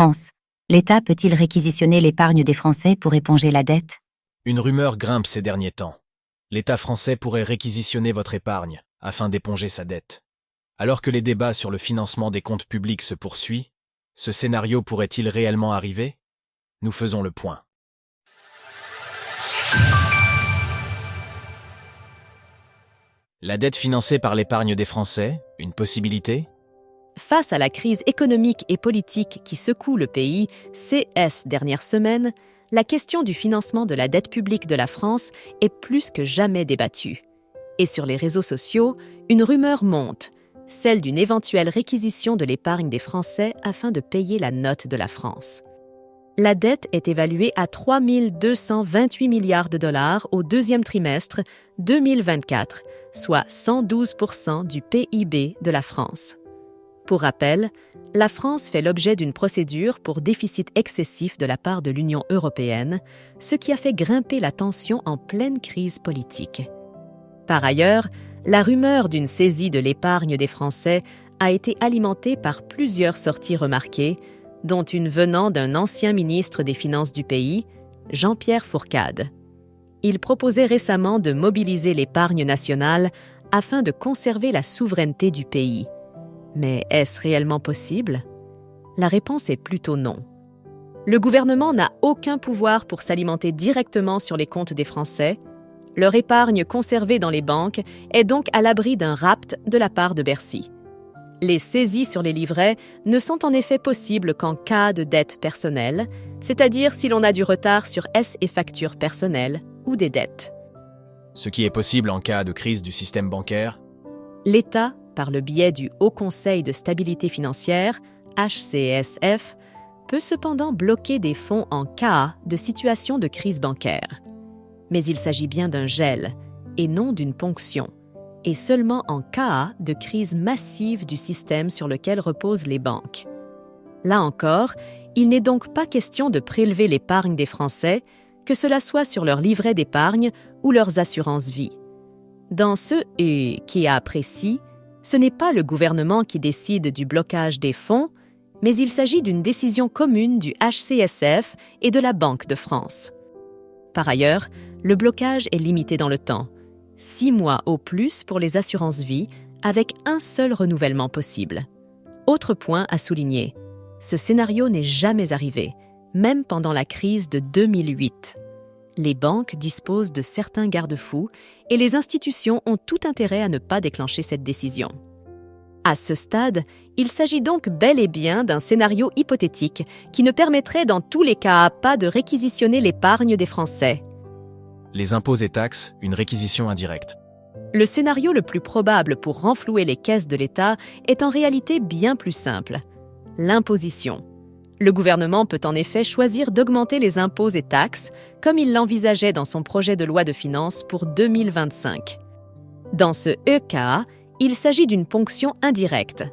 France, l'État peut-il réquisitionner l'épargne des Français pour éponger la dette? Une rumeur grimpe ces derniers temps. L'État français pourrait réquisitionner votre épargne afin d'éponger sa dette. Alors que les débats sur le financement des comptes publics se poursuivent, ce scénario pourrait-il réellement arriver? Nous faisons le point. La dette financée par l'épargne des Français, une possibilité? Face à la crise économique et politique qui secoue le pays, ces dernières semaines, la question du financement de la dette publique de la France est plus que jamais débattue. Et sur les réseaux sociaux, une rumeur monte, celle d'une éventuelle réquisition de l'épargne des Français afin de payer la note de la France. La dette est évaluée à 3 228 milliards de dollars au deuxième trimestre 2024, soit 112% du PIB de la France. Pour rappel, la France fait l'objet d'une procédure pour déficit excessif de la part de l'Union européenne, ce qui a fait grimper la tension en pleine crise politique. Par ailleurs, la rumeur d'une saisie de l'épargne des Français a été alimentée par plusieurs sorties remarquées, dont une venant d'un ancien ministre des Finances du pays, Jean-Pierre Fourcade. Il proposait récemment de mobiliser l'épargne nationale afin de conserver la souveraineté du pays. Mais est-ce réellement possible? La réponse est plutôt non. Le gouvernement n'a aucun pouvoir pour s'alimenter directement sur les comptes des Français. Leur épargne conservée dans les banques est donc à l'abri d'un rapt de la part de Bercy. Les saisies sur les livrets ne sont en effet possibles qu'en cas de dette personnelle, c'est-à-dire si l'on a du retard sur et factures personnelles ou des dettes. Ce qui est possible en cas de crise du système bancaire? L'État, par le biais du Haut Conseil de stabilité financière, HCSF, peut cependant bloquer des fonds en cas de situation de crise bancaire. Mais il s'agit bien d'un gel et non d'une ponction, et seulement en cas de crise massive du système sur lequel reposent les banques. Là encore, il n'est donc pas question de prélever l'épargne des Français, que cela soit sur leur livret d'épargne ou leurs assurances vie. Dans ce qui a précis, ce n'est pas le gouvernement qui décide du blocage des fonds, mais il s'agit d'une décision commune du HCSF et de la Banque de France. Par ailleurs, le blocage est limité dans le temps, 6 mois au plus pour les assurances vie, avec un seul renouvellement possible. Autre point à souligner, ce scénario n'est jamais arrivé, même pendant la crise de 2008. Les banques disposent de certains garde-fous et les institutions ont tout intérêt à ne pas déclencher cette décision. À ce stade, il s'agit donc bel et bien d'un scénario hypothétique qui ne permettrait dans tous les cas pas de réquisitionner l'épargne des Français. Les impôts et taxes, une réquisition indirecte. Le scénario le plus probable pour renflouer les caisses de l'État est en réalité bien plus simple, l'imposition. Le gouvernement peut en effet choisir d'augmenter les impôts et taxes, comme il l'envisageait dans son projet de loi de finances pour 2025. Dans ce cas, il s'agit d'une ponction indirecte.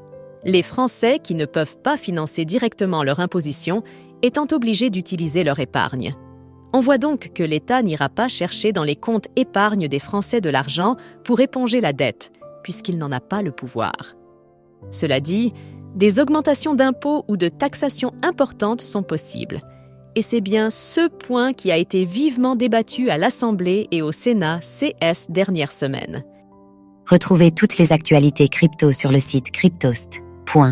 Les Français qui ne peuvent pas financer directement leur imposition étant obligés d'utiliser leur épargne. On voit donc que l'État n'ira pas chercher dans les comptes épargne des Français de l'argent pour éponger la dette, puisqu'il n'en a pas le pouvoir. Cela dit, des augmentations d'impôts ou de taxation importantes sont possibles. Et c'est bien ce point qui a été vivement débattu à l'Assemblée et au Sénat ces dernières semaines. Retrouvez toutes les actualités crypto sur le site cryptost.fr.